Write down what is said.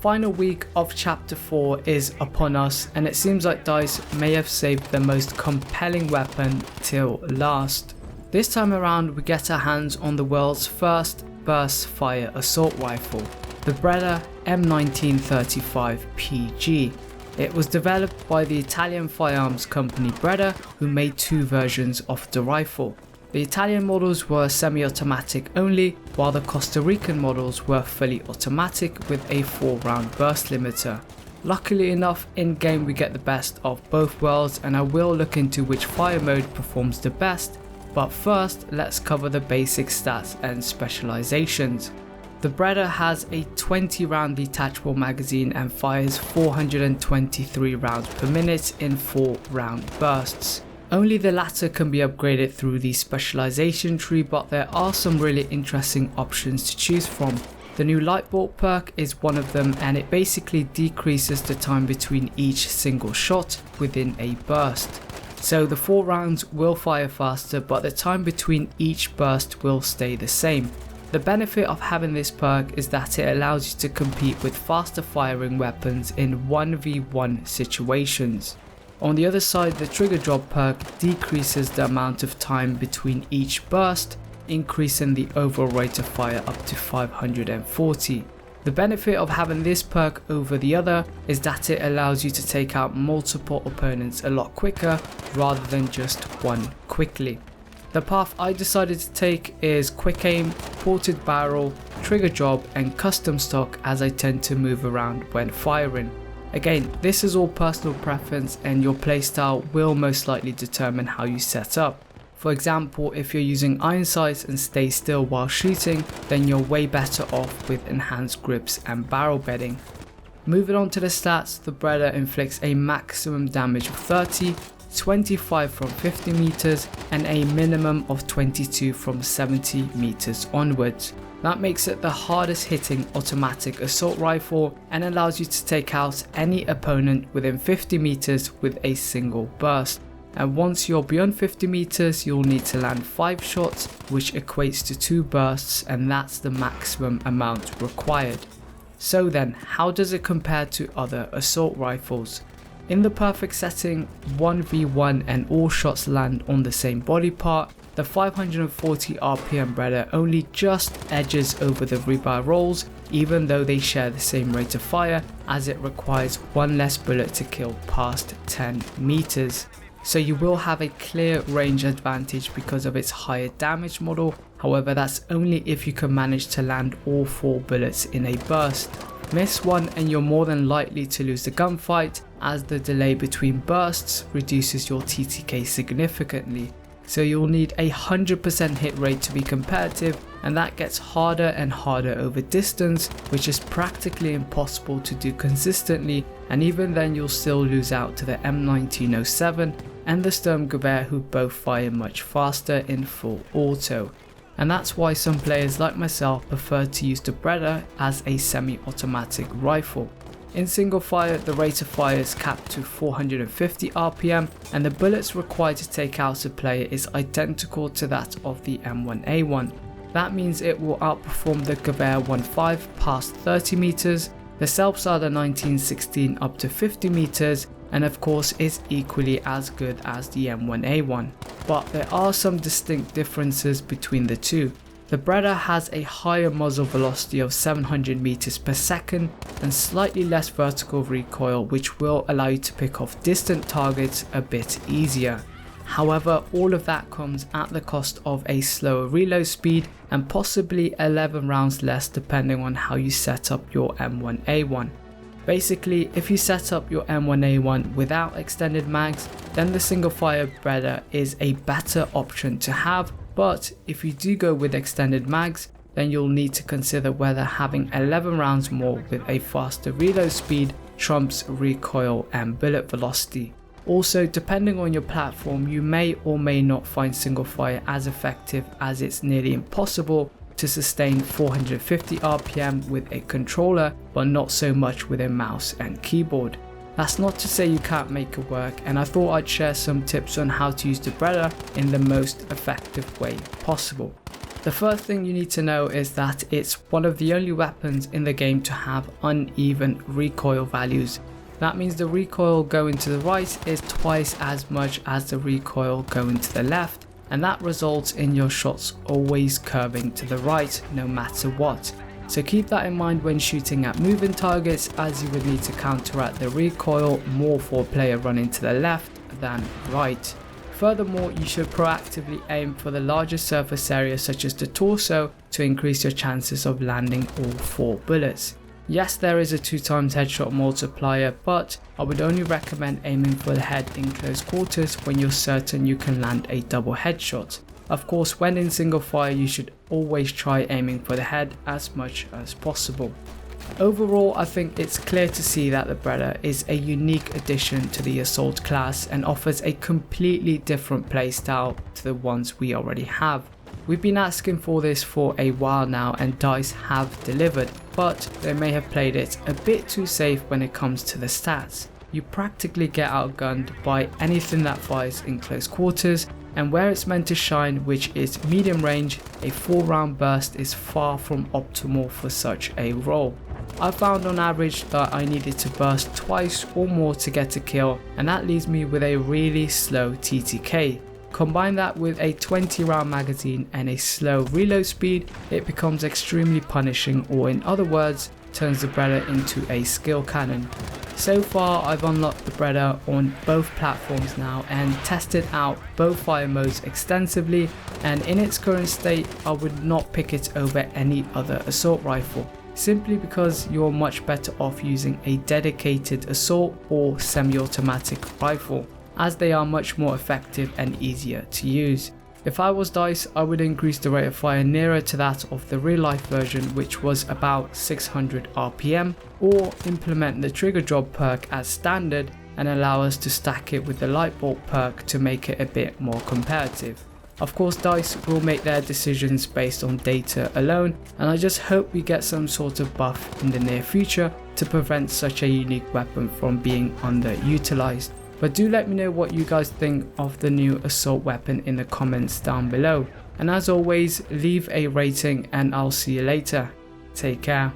final week of Chapter 4 is upon us, and it seems like DICE may have saved the most compelling weapon till last. This time around we get our hands on the world's first burst fire assault rifle, the BREDA M1935 PG. It was developed by the Italian firearms company BREDA, who made two versions of the rifle. The Italian models were semi-automatic only, while the Costa Rican models were fully automatic with a 4-round burst limiter. Luckily enough, in game we get the best of both worlds, and I will look into which fire mode performs the best, but first let's cover the basic stats and specializations. The BREDA has a 20-round detachable magazine and fires 423 rounds per minute in 4-round bursts. Only the latter can be upgraded through the specialization tree, but there are some really interesting options to choose from. The new light bolt perk is one of them, and it basically decreases the time between each single shot within a burst. So the 4 rounds will fire faster, but the time between each burst will stay the same. The benefit of having this perk is that it allows you to compete with faster firing weapons in 1v1 situations. On the other side, the trigger drop perk decreases the amount of time between each burst, increasing the overall rate of fire up to 540. The benefit of having this perk over the other is that it allows you to take out multiple opponents a lot quicker rather than just one quickly. The path I decided to take is quick aim, ported barrel, trigger drop and custom stock, as I tend to move around when firing. Again, this is all personal preference, and your playstyle will most likely determine how you set up. For example, if you're using iron sights and stay still while shooting, then you're way better off with enhanced grips and barrel bedding. Moving on to the stats, the BREDA inflicts a maximum damage of 30, 25 from 50 meters and a minimum of 22 from 70 meters onwards. That makes it the hardest hitting automatic assault rifle and allows you to take out any opponent within 50 meters with a single burst. And once you're beyond 50 meters, you'll need to land 5 shots, which equates to 2 bursts, and that's the maximum amount required. So then, how does it compare to other assault rifles? In the perfect setting, 1v1 and all shots land on the same body part, the 540 RPM BREDA only just edges over the rebar rolls, even though they share the same rate of fire, as it requires one less bullet to kill past 10 meters. So you will have a clear range advantage because of its higher damage model. However, that's only if you can manage to land all 4 bullets in a burst. Miss one and you're more than likely to lose the gunfight, as the delay between bursts reduces your TTK significantly. So you'll need a 100% hit rate to be competitive, and that gets harder and harder over distance, which is practically impossible to do consistently, and even then you'll still lose out to the M1907 and the Sturmgewehr, who both fire much faster in full auto. And that's why some players like myself prefer to use the BREDA as a semi-automatic rifle. In single fire, the rate of fire is capped to 450 RPM, and the bullets required to take out a player is identical to that of the M1A1. That means it will outperform the Gewehr 1.5 past 30 meters, the Selbstarter 1916 up to 50 meters, and of course is equally as good as the M1A1. But there are some distinct differences between the two. The BREDA has a higher muzzle velocity of 700 meters per second and slightly less vertical recoil, which will allow you to pick off distant targets a bit easier. However, all of that comes at the cost of a slower reload speed and possibly 11 rounds less depending on how you set up your M1A1. Basically, if you set up your M1A1 without extended mags, then the single fire BREDA is a better option to have, but if you do go with extended mags, then you'll need to consider whether having 11 rounds more with a faster reload speed trumps recoil and bullet velocity. Also, depending on your platform, you may or may not find single fire as effective, as it's nearly impossible to sustain 450 RPM with a controller, but not so much with a mouse and keyboard. That's not to say you can't make it work, and I thought I'd share some tips on how to use the BREDA in the most effective way possible. The first thing you need to know is that it's one of the only weapons in the game to have uneven recoil values. That means the recoil going to the right is twice as much as the recoil going to the left, and that results in your shots always curving to the right no matter what. So keep that in mind when shooting at moving targets, as you would need to counteract the recoil more for a player running to the left than right. Furthermore, you should proactively aim for the larger surface area such as the torso to increase your chances of landing all 4 bullets. Yes, there is a 2x headshot multiplier, but I would only recommend aiming for the head in close quarters when you're certain you can land a double headshot. Of course, when in single fire, you should always try aiming for the head as much as possible. Overall, I think it's clear to see that the Beretta is a unique addition to the assault class and offers a completely different playstyle to the ones we already have. We've been asking for this for a while now and DICE have delivered, but they may have played it a bit too safe when it comes to the stats. You practically get outgunned by anything that fires in close quarters, and where it's meant to shine, which is medium range, a 4-round burst is far from optimal for such a role. I found on average that I needed to burst twice or more to get a kill, and that leaves me with a really slow TTK. Combine that with a 20-round magazine and a slow reload speed, it becomes extremely punishing, or in other words, turns the Beretta into a skill cannon. So far, I've unlocked the Beretta on both platforms now and tested out both fire modes extensively, and in its current state, I would not pick it over any other assault rifle, simply because you're much better off using a dedicated assault or semi-automatic rifle, as they are much more effective and easier to use. If I was DICE, I would increase the rate of fire nearer to that of the real life version, which was about 600 RPM, or implement the trigger drop perk as standard and allow us to stack it with the light bolt perk to make it a bit more competitive. Of course, DICE will make their decisions based on data alone, and I just hope we get some sort of buff in the near future to prevent such a unique weapon from being underutilized. But do let me know what you guys think of the new assault weapon in the comments down below. And as always, leave a rating and I'll see you later. Take care.